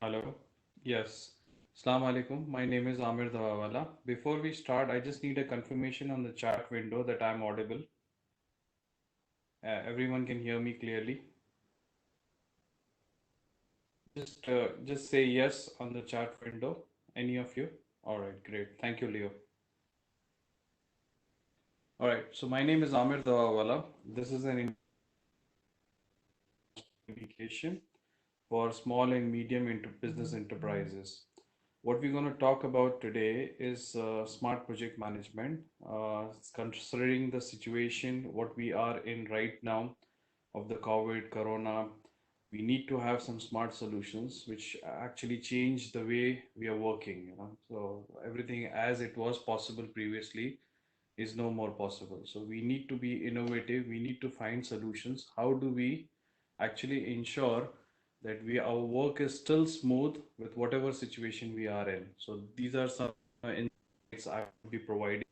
Hello. Yes. Assalamu alaikum. My name is Amir Dawawala. Before we start, I just need a confirmation on the chat window that I'm audible. Everyone can hear me clearly. Just say yes on the chat window. Any of you? All right, great. Thank you, Leo. All right. So my name is Amir Dawawala. This is an communication for small and medium business enterprises. What we're going to talk about today is smart project management. Considering the situation, what we are in right now of the COVID, Corona, we need to have some smart solutions which actually change the way we are working. So everything as it was possible previously is no more possible. So we need to be innovative. We need to find solutions. How do we actually ensure that we our work is still smooth with whatever situation we are in? So these are some insights I will be providing.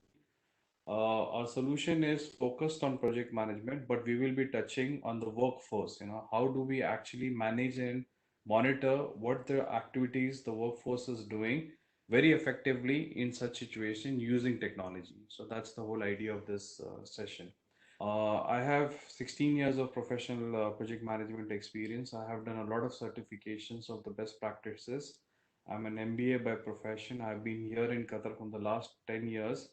Our solution is focused on project management, but we will be touching on the workforce. How do we actually manage and monitor what the activities the workforce is doing very effectively in such situation using technology. So that's the whole idea of this session. I have 16 years of professional project management experience. I have done a lot of certifications of the best practices. I'm an MBA by profession. I've been here in Qatar from the last 10 years.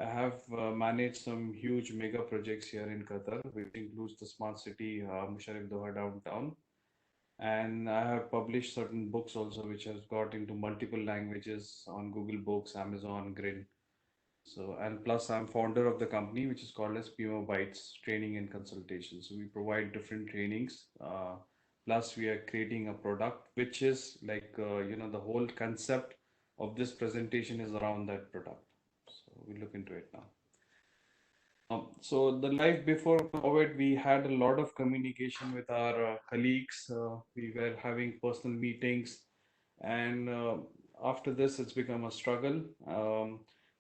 I have managed some huge mega projects here in Qatar, which includes the smart city, Musharraf Doha downtown. And I have published certain books also, which has got into multiple languages on Google Books, Amazon, Grin. So, and plus I'm founder of the company, which is called as PMOBytes Training and Consultation. So we provide different trainings. Plus we are creating a product, which is like, the whole concept of this presentation is around that product. So we look into it now. So the life before COVID, we had a lot of communication with our colleagues. We were having personal meetings, and after this, it's become a struggle.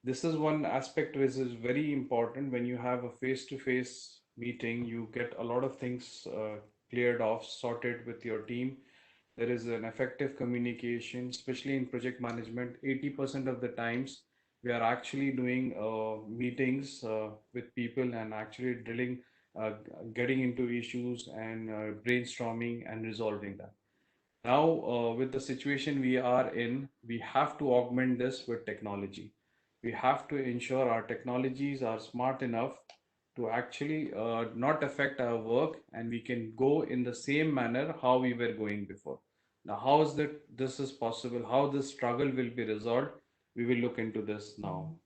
This is one aspect which is very important. When you have a face-to-face meeting, you get a lot of things cleared off, sorted with your team. There is an effective communication, especially in project management. 80% of the times, we are actually doing meetings with people and actually uh, getting into issues and brainstorming and resolving that. Now, with the situation we are in, we have to augment this with technology. We have to ensure our technologies are smart enough to actually not affect our work, and we can go in the same manner how we were going before. Now, how is that this is possible? How this struggle will be resolved? We will look into this now.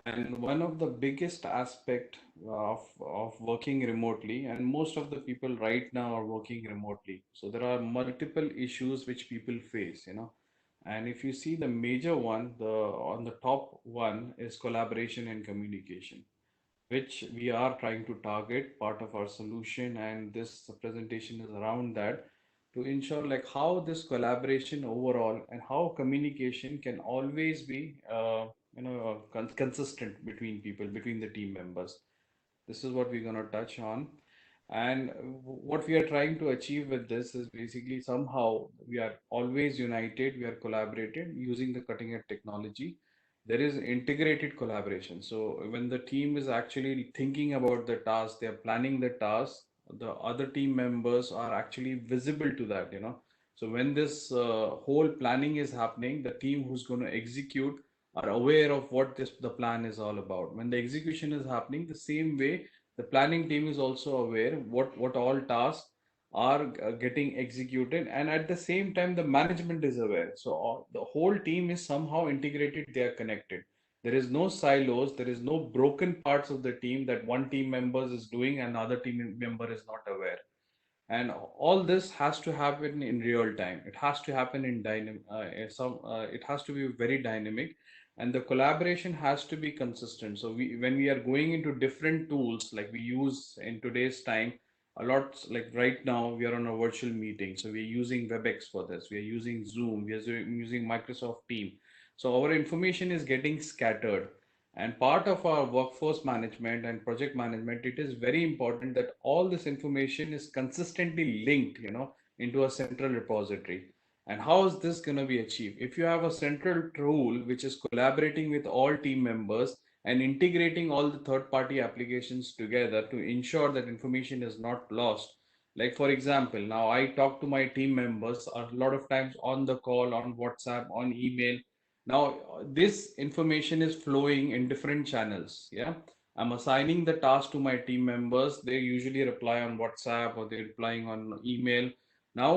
And one of the biggest aspect of working remotely, and most of the people right now are working remotely. So there are multiple issues which people face. And if you see the major one, the on the top one is collaboration and communication, which we are trying to target part of our solution, and this presentation is around that to ensure like how this collaboration overall and how communication can always be consistent between people, between the team members. This is what we're going to touch on. And what we are trying to achieve with this is basically somehow we are always united, we are collaborated using the cutting edge technology. There is integrated collaboration. So when the team is actually thinking about the task, they are planning the task, the other team members are actually visible to that. So when this whole planning is happening, the team who's going to execute are aware of what the plan is all about. When the execution is happening, the same way the planning team is also aware what all tasks are getting executed, and at the same time the management is aware. So the whole team is somehow integrated, they are connected. There is no silos, there is no broken parts of the team that one team member is doing and other team member is not aware. And all this has to happen in real time. It has to happen in dynamic it has to be very dynamic, and the collaboration has to be consistent. So when we are going into different tools like we use in today's time a lot, like right now we are on a virtual meeting, so we're using WebEx for this, we are using Zoom, we are using Microsoft Team. So our information is getting scattered, And part of our workforce management and project management, it is very important that all this information is consistently linked, into a central repository. And how is this going to be achieved? If you have a central tool which is collaborating with all team members and integrating all the third party applications together to ensure that information is not lost. Like, for example, now I talk to my team members a lot of times on the call, on WhatsApp, on email. Now, this information is flowing in different channels. Yeah. I'm assigning the task to my team members. They usually reply on WhatsApp or they're replying on email. Now,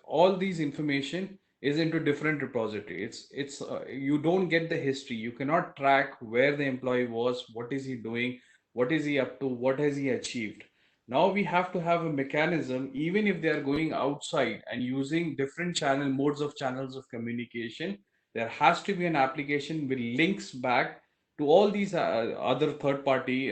all these information is into different repository. It's you don't get the history. You cannot track where the employee was, what is he doing, what is he up to, what has he achieved. Now we have to have a mechanism, even if they are going outside and using different modes of channels of communication, there has to be an application which links back to all these other third party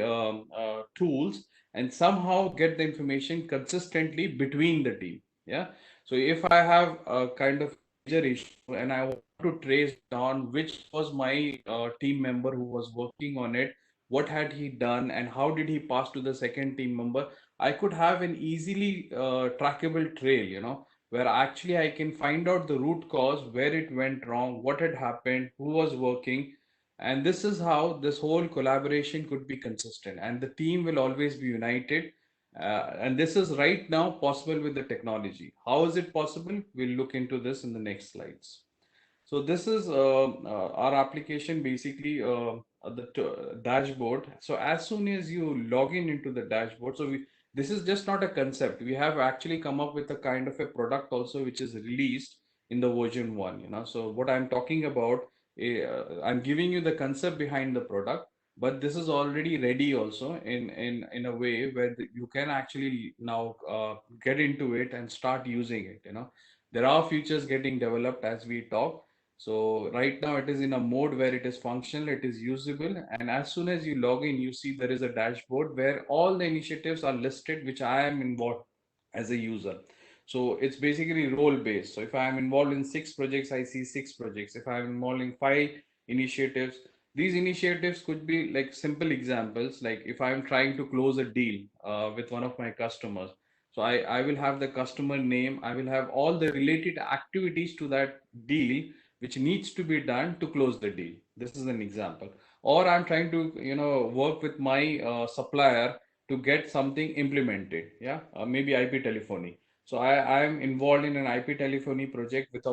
tools and somehow get the information consistently between the team. Yeah. So if I have a kind of major issue and I want to trace down which was my team member who was working on it, what had he done and how did he pass to the second team member, I could have an easily trackable trail, where actually I can find out the root cause, where it went wrong, what had happened, who was working. And this is how this whole collaboration could be consistent and the team will always be united. And this is right now possible with the technology. How is it possible? We'll look into this in the next slides. So this is our application, basically dashboard. So as soon as you log in into the dashboard, this is just not a concept. We have actually come up with a kind of a product also, which is released in the version 1. So what I'm talking about, I'm giving you the concept behind the product, but this is already ready also in a way where you can actually now get into it and start using it. There are features getting developed as we talk. So right now it is in a mode where it is functional, it is usable, and as soon as you log in, you see there is a dashboard where all the initiatives are listed which I am involved as a user. So it's basically role based. So if I am involved in 6 projects, I see 6 projects. If I am involved in 5 initiatives, these initiatives could be like simple examples. Like if I am trying to close a deal with one of my customers, so I will have the customer name, I will have all the related activities to that deal which needs to be done to close the deal. This is an example. Or I'm trying to, work with my supplier to get something implemented. Yeah, maybe IP telephony. So I am involved in an IP telephony project with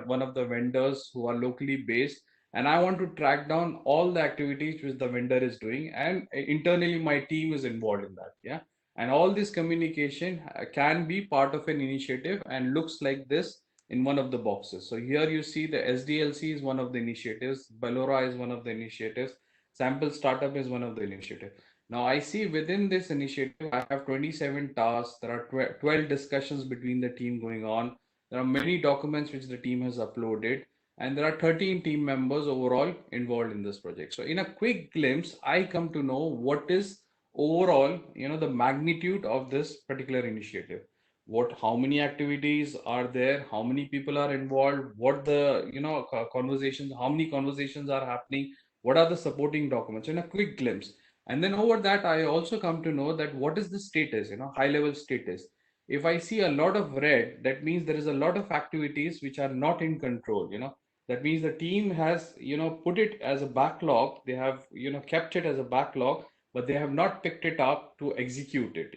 one of the vendors who are locally based, and I want to track down all the activities which the vendor is doing, and internally my team is involved in that. Yeah, and all this communication can be part of an initiative and looks like this in one of the boxes. So here you see the SDLC is one of the initiatives, Ballora is one of the initiatives, Sample Startup is one of the initiatives. Now I see within this initiative, I have 27 tasks. There are 12 discussions between the team going on. There are many documents which the team has uploaded, and there are 13 team members overall involved in this project. So in a quick glimpse, I come to know what is overall, the magnitude of this particular initiative, how many activities are there, how many people are involved, what the conversations, how many conversations are happening, what are the supporting documents in a quick glimpse. And then over that I also come to know that what is the status, high level status. If I see a lot of red, that means there is a lot of activities which are not in control. That means the team has put it as a backlog, they have kept it as a backlog, but they have not picked it up to execute it.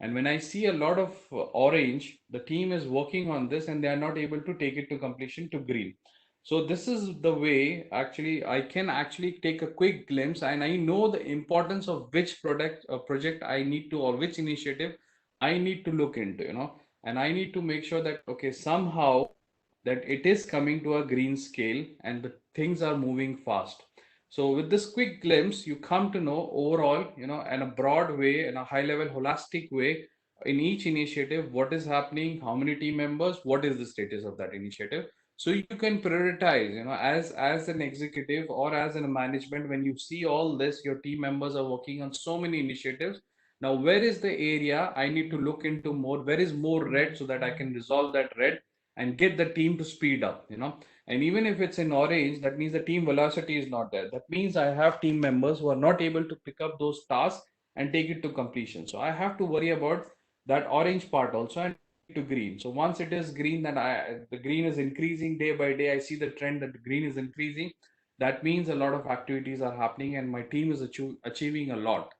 And when I see a lot of orange, the team is working on this and they are not able to take it to completion to green. So this is the way actually I can actually take a quick glimpse and I know the importance of which product or project I need to, or which initiative I need to look into, and I need to make sure that, okay, somehow that it is coming to a green scale and the things are moving fast. So with this quick glimpse, you come to know overall, in a broad way, in a high level, holistic way, in each initiative, what is happening, how many team members, what is the status of that initiative. So you can prioritize, as an executive or as a management, when you see all this, your team members are working on so many initiatives. Now, where is the area I need to look into more? Where is more red so that I can resolve that red? and get the team to speed up, and even if it's in orange, that means the team velocity is not there. That means I have team members who are not able to pick up those tasks and take it to completion. So I have to worry about that orange part also and take it to green. So once it is green, then the green is increasing day by day. I see the trend that the green is increasing. That means a lot of activities are happening and my team is achieving a lot.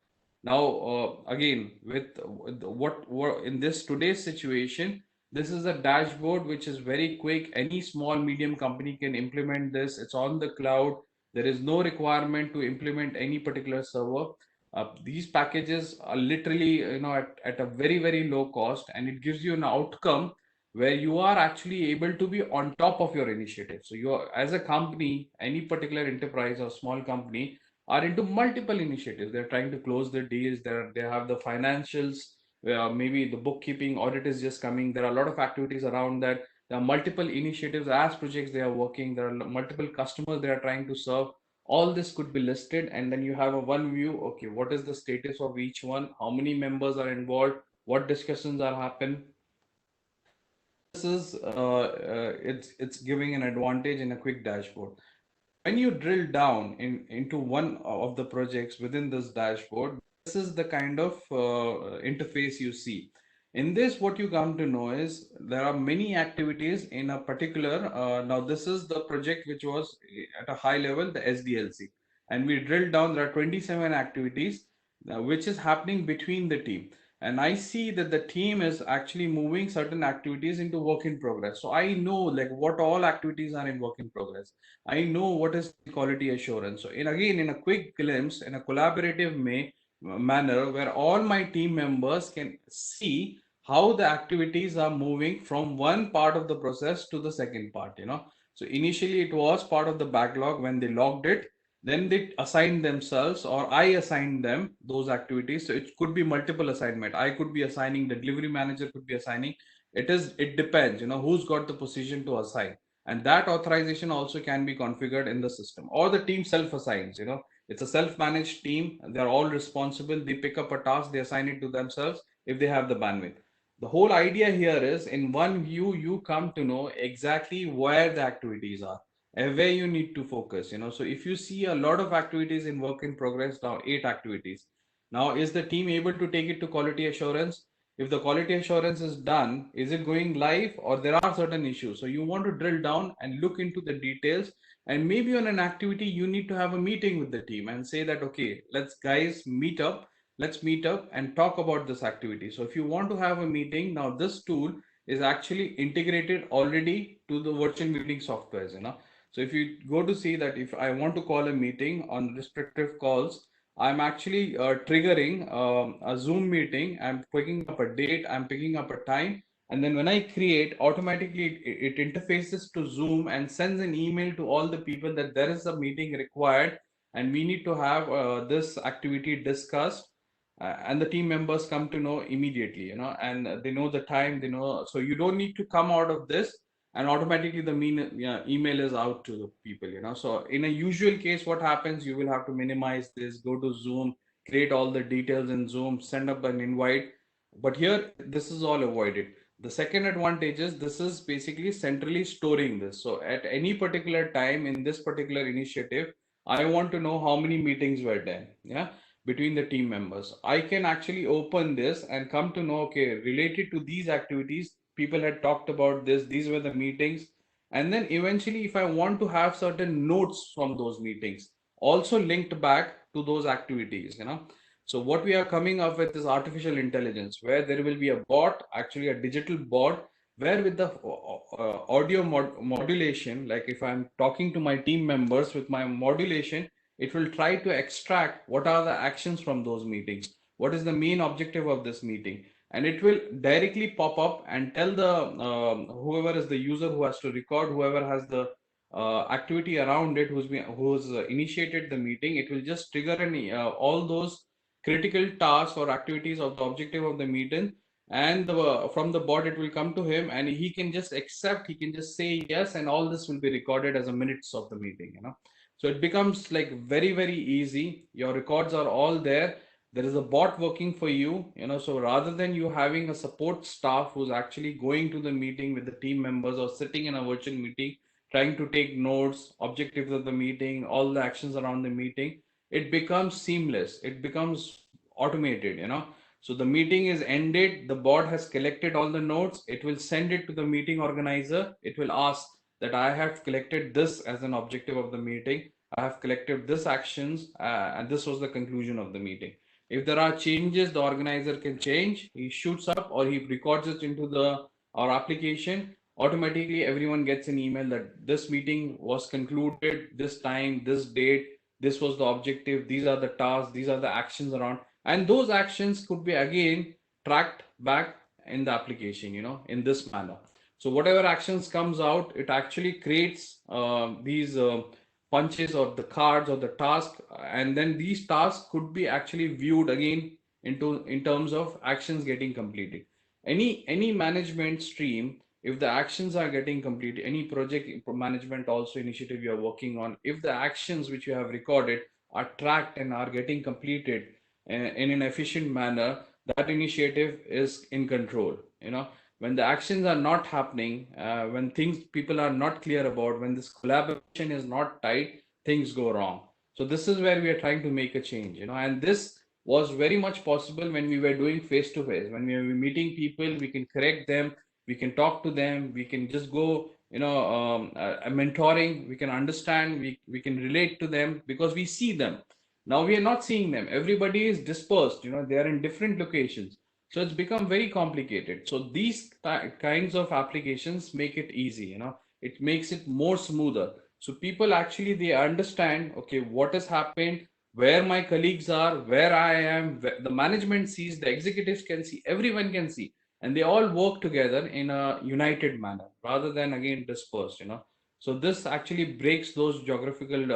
Now, again, with what in this today's situation, this is a dashboard which is very quick. Any small medium company can implement this. It's on the cloud. There is no requirement to implement any particular server. These packages are literally, at a very low cost, and it gives you an outcome where you are actually able to be on top of your initiative. So you are, as a company, any particular enterprise or small company, are into multiple initiatives. They're trying to close their deals. They have the financials. Maybe the bookkeeping audit is just coming. There are a lot of activities around that. There are multiple initiatives as projects they are working. There are multiple customers they are trying to serve. All this could be listed, and then you have a one view. Okay, what is the status of each one? How many members are involved? What discussions are happening? This is it's giving an advantage in a quick dashboard. When you drill down into one of the projects within this dashboard, this is the kind of interface you see. In this, what you come to know is there are many activities in a particular. Now, this is the project which was at a high level, the SDLC, and we drilled down. There are 27 activities which is happening between the team, and I see that the team is actually moving certain activities into work in progress. So I know like what all activities are in work in progress. I know what is quality assurance. So in a quick glimpse, in a collaborative manner, where all my team members can see how the activities are moving from one part of the process to the second part. So initially it was part of the backlog when they logged it, then they assign themselves or I assign them those activities. So it could be multiple assignment. I could be assigning, the delivery manager could be assigning. It depends, who's got the position to assign, and that authorization also can be configured in the system, or the team self assigns. It's a self managed team, they're all responsible, they pick up a task, they assign it to themselves if they have the bandwidth. The whole idea here is in one view you come to know exactly where the activities are and where you need to focus. So if you see a lot of activities in work in progress, now 8 activities, now is the team able to take it to quality assurance? If the quality assurance is done, is it going live or there are certain issues? So you want to drill down and look into the details, and maybe on an activity you need to have a meeting with the team and say that, okay, let's guys let's meet up and talk about this activity. So if you want to have a meeting, now this tool is actually integrated already to the virtual meeting softwares. So if you go to see that if I want to call a meeting on respective calls, I'm actually triggering a Zoom meeting. I'm picking up a date, I'm picking up a time, and then when I create, automatically it interfaces to Zoom and sends an email to all the people that there is a meeting required and we need to have this activity discussed. And the team members come to know immediately, and they know the time, they know. So you don't need to come out of this and automatically the email is out to the people. So in a usual case, what happens, you will have to minimize this, go to Zoom, create all the details in Zoom, send up an invite. But here this is all avoided. The second advantage is this is basically centrally storing this. So at any particular time in this particular initiative, I want to know how many meetings were done, yeah, between the team members. I can actually open this and come to know, okay, related to these activities, people had talked about this, these were the meetings. And then eventually, if I want to have certain notes from those meetings, also linked back to those activities. So what we are coming up with is artificial intelligence, where there will be a bot, actually a digital bot, where with the audio modulation, like if I'm talking to my team members with my modulation, it will try to extract what are the actions from those meetings, what is the main objective of this meeting, and it will directly pop up and tell the whoever is the user who has to record, whoever has the activity around it, who's initiated the meeting. It will just trigger all those critical tasks or activities of the objective of the meeting, and from the bot it will come to him and he can just accept, he can just say yes, and all this will be recorded as a minutes of the meeting. So it becomes like very easy. Your records are all there. There is a bot working for you, so rather than you having a support staff who's actually going to the meeting with the team members or sitting in a virtual meeting, trying to take notes, objectives of the meeting, all the actions around the meeting, it becomes seamless. It becomes automated. So the meeting is ended, the bot has collected all the notes, it will send it to the meeting organizer. It will ask that I have collected this as an objective of the meeting. I have collected this actions, and this was the conclusion of the meeting. If there are changes, the organizer can change. He shoots up or he records it into the our application. Automatically, everyone gets an email that this meeting was concluded, this time, this date, this was the objective, these are the tasks, these are the actions around, and those actions could be again tracked back in the application, in this manner. So whatever actions comes out, it actually creates these punches or the cards or the task, and then these tasks could be actually viewed again in terms of actions getting completed. Any management stream, if the actions are getting completed, any project management also initiative you are working on, if the actions which you have recorded are tracked and are getting completed in an efficient manner, that initiative is in control. When the actions are not happening, when things people are not clear about, when this collaboration is not tight, things go wrong. So this is where we are trying to make a change, and this was very much possible when we were doing face to face. When we were meeting people, we can correct them, we can talk to them, we can just go, mentoring, we can understand, we can relate to them because we see them. Now we are not seeing them. Everybody is dispersed, they are in different locations. So it's become very complicated. So these kinds of applications make it easy, it makes it more smoother. So people actually they understand, okay, what has happened, where my colleagues are, where I am, where the management sees, the executives can see, everyone can see, and they all work together in a united manner rather than again dispersed. So this actually breaks those geographical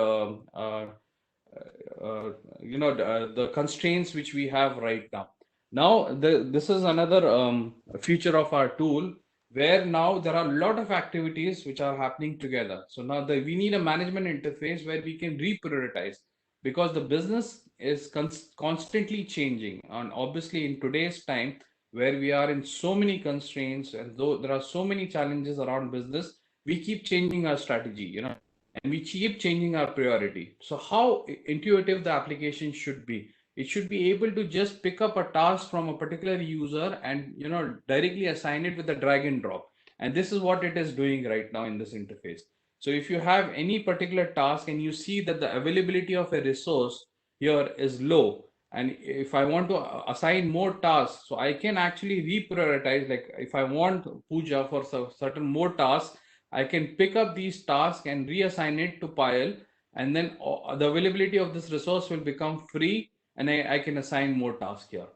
the constraints which we have right now. Now this is another feature of our tool, where now there are a lot of activities which are happening together. So now we need a management interface where we can reprioritize, because the business is constantly changing, and obviously in today's time where we are in so many constraints and though there are so many challenges around business, we keep changing our strategy, and we keep changing our priority. So how intuitive the application should be. It should be able to just pick up a task from a particular user and directly assign it with a drag and drop. And this is what it is doing right now in this interface. So if you have any particular task and you see that the availability of a resource here is low, and if I want to assign more tasks, so I can actually reprioritize. Like if I want Puja for certain more tasks, I can pick up these tasks and reassign it to Pile, and then the availability of this resource will become free, and I can assign more tasks here.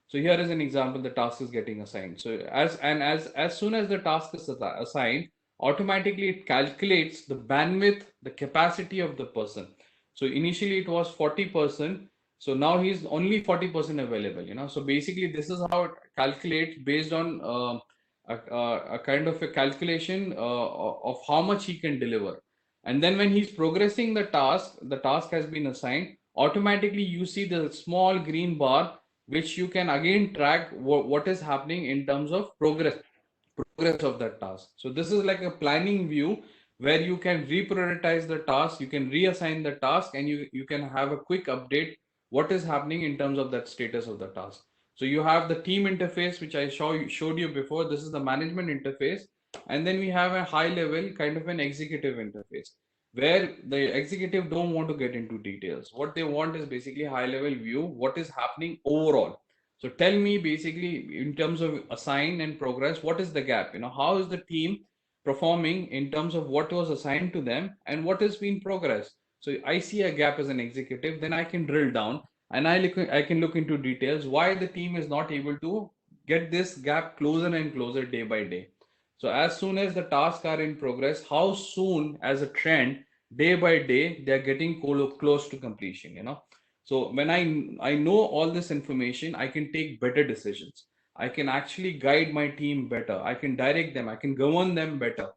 So here is an example, the task is getting assigned. So as soon as the task is assigned, automatically it calculates the bandwidth, the capacity of the person. So initially it was 40%. So now he's only 40% available. So basically this is how it calculates based on a kind of a calculation of how much he can deliver. And then when he's progressing the task has been assigned, automatically you see the small green bar, which you can again track what is happening in terms of progress of that task. So this is like a planning view where you can reprioritize the task, you can reassign the task, and you can have a quick update what is happening in terms of that status of the task. So you have the team interface, which I showed you before. This is the management interface. And then we have a high level kind of an executive interface, where the executive don't want to get into details. What they want is basically high level view, what is happening overall. So tell me basically in terms of assign and progress, what is the gap? How is the team performing in terms of what was assigned to them and what has been progress? So I see a gap as an executive, then I can drill down and I can look into details why the team is not able to get this gap closer and closer day by day. So as soon as the tasks are in progress, how soon as a trend, day by day, they're getting close to completion. So when I know all this information, I can take better decisions. I can actually guide my team better. I can direct them. I can govern them better.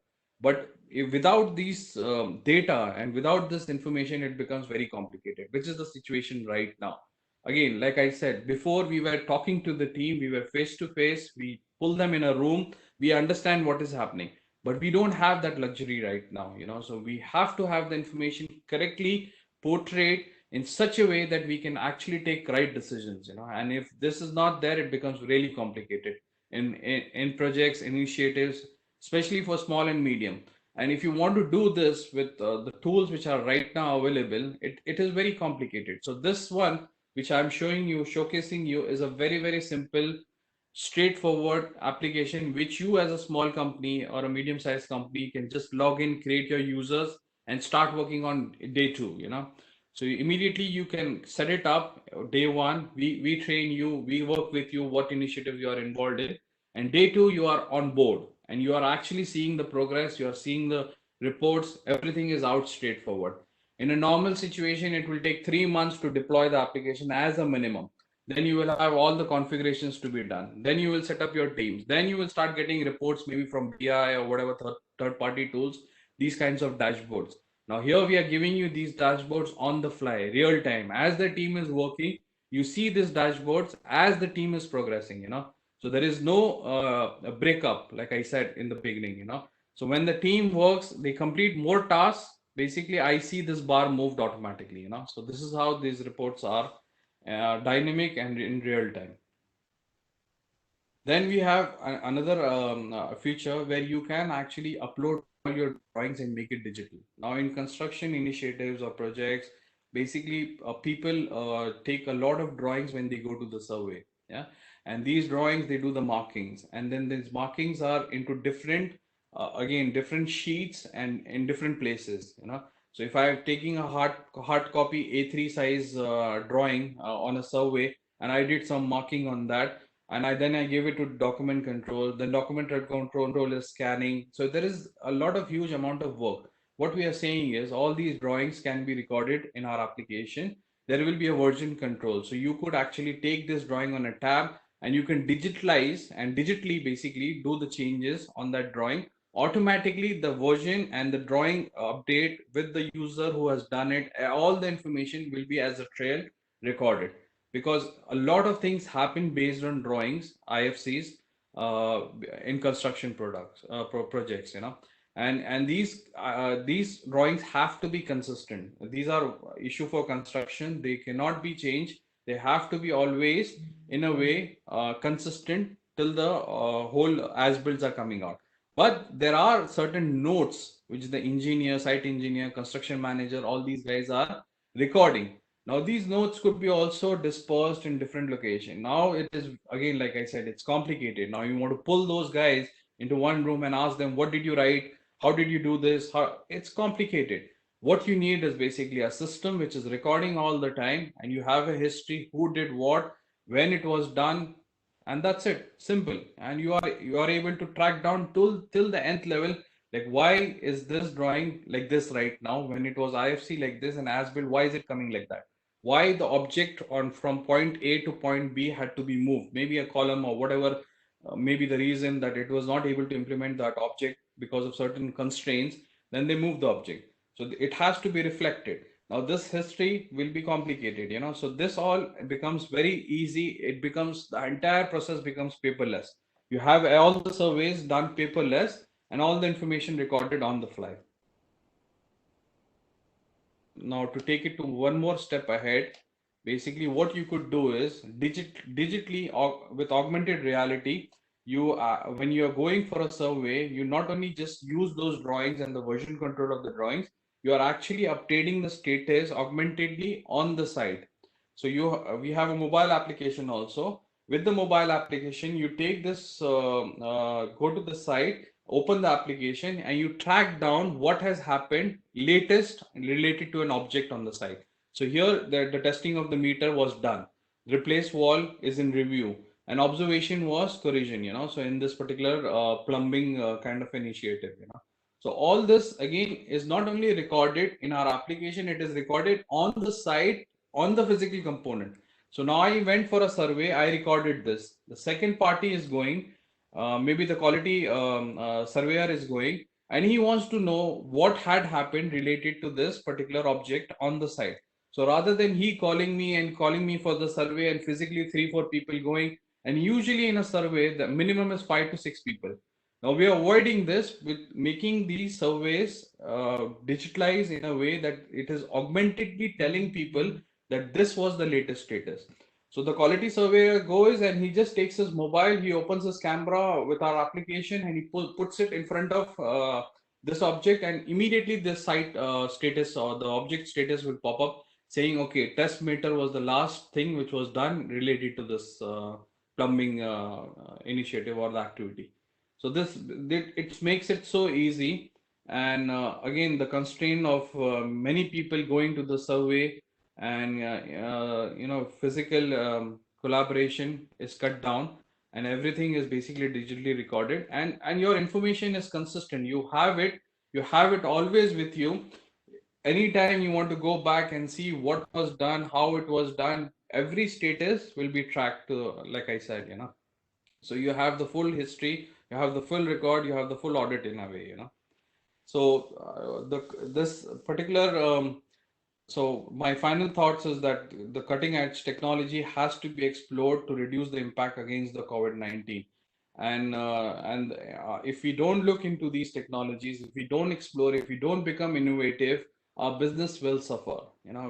But without these data and without this information, it becomes very complicated, which is the situation right now. again, like I said, before we were talking to the team, we were face to face, we pull them in a room, we understand what is happening. But we don't have that luxury right now, so we have to have the information correctly portrayed in such a way that we can actually take right decisions. And if this is not there, it becomes really complicated in projects, initiatives, especially for small and medium. And if you want to do this with the tools which are right now available, it is very complicated. So this one which I'm showing you, showcasing you, is a very, very simple, straightforward application which you as a small company or a medium-sized company can just log in, create your users, and start working on day two. So immediately you can set it up. Day one, we train you, we work with you, what initiatives you are involved in, and day two you are on board and you are actually seeing the progress, you are seeing the reports, everything is out straightforward. In a normal situation, it will take 3 months to deploy the application as a minimum. Then you will have all the configurations to be done. Then you will set up your teams. Then you will start getting reports maybe from BI or whatever third party tools, these kinds of dashboards. Now, here we are giving you these dashboards on the fly, real time. As the team is working, you see these dashboards as the team is progressing. So there is no breakup, like I said in the beginning. So when the team works, they complete more tasks. Basically, I see this bar moved automatically. So this is how these reports are dynamic and in real time. Then we have another feature where you can actually upload all your drawings and make it digital. Now, in construction initiatives or projects, basically people take a lot of drawings when they go to the survey. Yeah, and these drawings they do the markings, and then these markings are into different, again, different sheets and in different places. So if I'm taking a hard copy A3 size drawing on a survey, and I did some marking on that, and then I gave it to document control. Then document control is scanning. So there is a lot of huge amount of work. What we are saying is all these drawings can be recorded in our application. There will be a version control. So you could actually take this drawing on a tab and you can digitalize and digitally basically do the changes on that drawing. Automatically the version and the drawing update with the user who has done it, all the information will be as a trail recorded, because a lot of things happen based on drawings, IFCs, in construction projects. And these drawings have to be consistent. These are issue for construction. They cannot be changed. They have to be always in a way consistent till the whole as builds are coming out. But there are certain notes which the engineer, site engineer, construction manager, all these guys are recording. Now these notes could be also dispersed in different location. Now it is, again, like I said, it's complicated. Now you want to pull those guys into one room and ask them, what did you write? How did you do this? It's complicated. What you need is basically a system which is recording all the time, and you have a history, who did what, when it was done, and that's it. Simple. And you are able to track down till the nth level. Like, why is this drawing like this right now when it was IFC like this, and as built, why is it coming like that? Why the object on from point A to point B had to be moved, maybe a column or whatever, maybe the reason that it was not able to implement that object because of certain constraints, then they move the object. So it has to be reflected. Now this history will be complicated. So this all becomes very easy. It becomes, the entire process becomes paperless. You have all the surveys done paperless and all the information recorded on the fly. Now to take it to one more step ahead, basically what you could do is digitally with augmented reality, you when you are going for a survey, you not only just use those drawings and the version control of the drawings, you are actually updating the status augmentedly on the site. So we have a mobile application also. With the mobile application, you take this, go to the site, open the application, and you track down what has happened latest related to an object on the site. So here the testing of the meter was done. Replace wall is in review. An observation was corrosion. So in this particular plumbing kind of initiative. So all this again is not only recorded in our application, it is recorded on the site, on the physical component. So now I went for a survey, I recorded this. The second party is going, maybe the quality surveyor is going, and he wants to know what had happened related to this particular object on the site. So rather than he calling me for the survey and physically three, four people going, and usually in a survey, the minimum is 5 to 6 people. Now we are avoiding this with making these surveys digitalized in a way that it is augmentedly telling people that this was the latest status. So the quality surveyor goes and he just takes his mobile, he opens his camera with our application and he puts it in front of this object, and immediately the site status or the object status will pop up saying, okay, test meter was the last thing which was done related to this plumbing initiative or the activity. So it makes it so easy. And again, the constraint of many people going to the survey and physical collaboration is cut down, and everything is basically digitally recorded, and your information is consistent. You have it always with you. Anytime you want to go back and see what was done, how it was done, every status will be tracked to, like I said, so you have the full history, you have the full record, you have the full audit in a way. So the this particular so my final thoughts is that the cutting edge technology has to be explored to reduce the impact against the COVID-19. And if we don't look into these technologies, if we don't explore, if we don't become innovative, our business will suffer.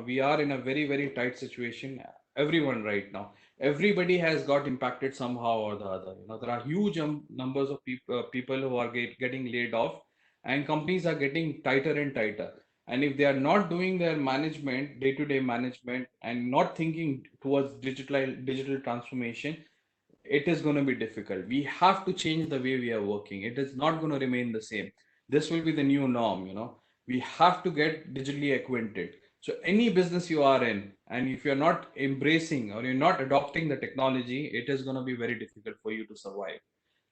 We are in a very, very tight situation. Everyone right now, everybody has got impacted somehow or the other. There are huge numbers of people who are getting laid off, and companies are getting tighter and tighter. And if they are not doing their management, day-to-day management, and not thinking towards digital transformation, it is going to be difficult. We have to change the way we are working. It is not going to remain the same. This will be the new norm. We have to get digitally acquainted. So any business you are in, and if you're not embracing or you're not adopting the technology, it is going to be very difficult for you to survive.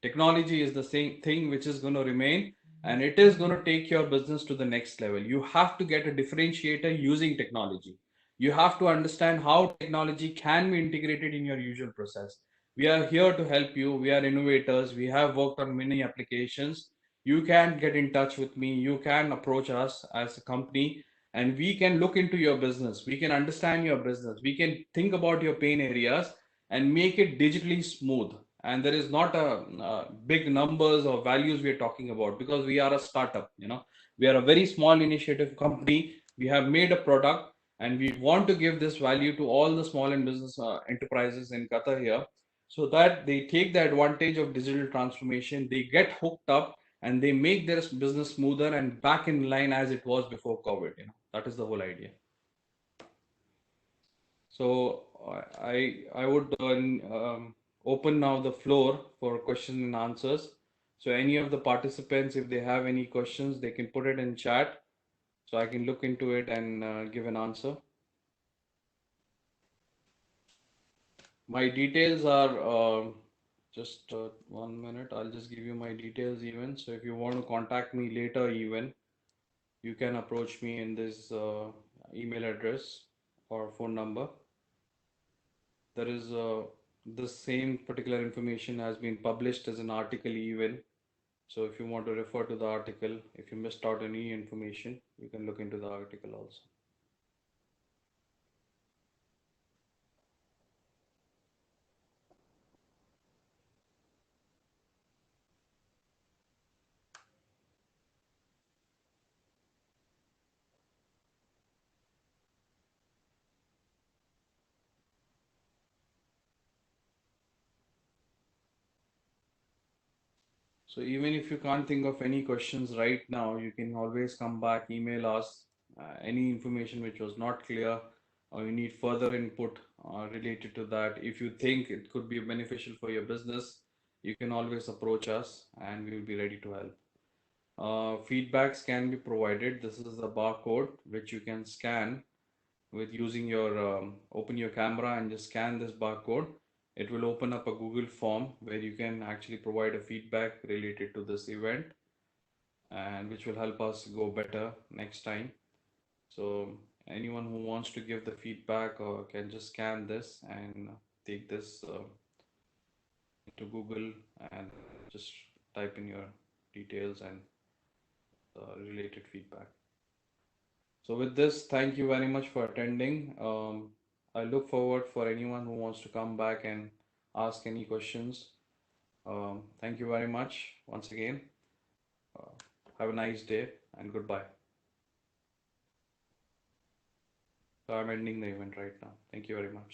Technology is the same thing which is going to remain, and it is going to take your business to the next level. You have to get a differentiator using technology. You have to understand how technology can be integrated in your usual process. We are here to help you. We are innovators. We have worked on many applications. You can get in touch with me. You can approach us as a company, and we can look into your business. We can understand your business. We can think about your pain areas and make it digitally smooth. And there is not a big numbers or values we are talking about, because we are a startup. We are a very small initiative company. We have made a product, and we want to give this value to all the small and business enterprises in Qatar here, so that they take the advantage of digital transformation, they get hooked up, and they make their business smoother and back in line as it was before COVID. That is the whole idea. So I would open now the floor for questions and answers. So any of the participants, if they have any questions, they can put it in chat so I can look into it and give an answer. My details are just 1 minute. I'll just give you my details even. So if you want to contact me later even, you can approach me in this email address or phone number. There is the same particular information has been published as an article even. So if you want to refer to the article, if you missed out any information, you can look into the article also. So even if you can't think of any questions right now, you can always come back, email us any information which was not clear, or you need further input related to that. If you think it could be beneficial for your business, you can always approach us and we will be ready to help. Feedbacks can be provided. This is the barcode which you can scan with using your open your camera and just scan this barcode. It will open up a Google form where you can actually provide a feedback related to this event, and which will help us go better next time. So anyone who wants to give the feedback or can just scan this and take this to Google and just type in your details and related feedback. So with this, thank you very much for attending. I look forward for anyone who wants to come back and ask any questions. Thank you very much once again. Uh, have a nice day and goodbye. So I'm ending the event right now. Thank you very much.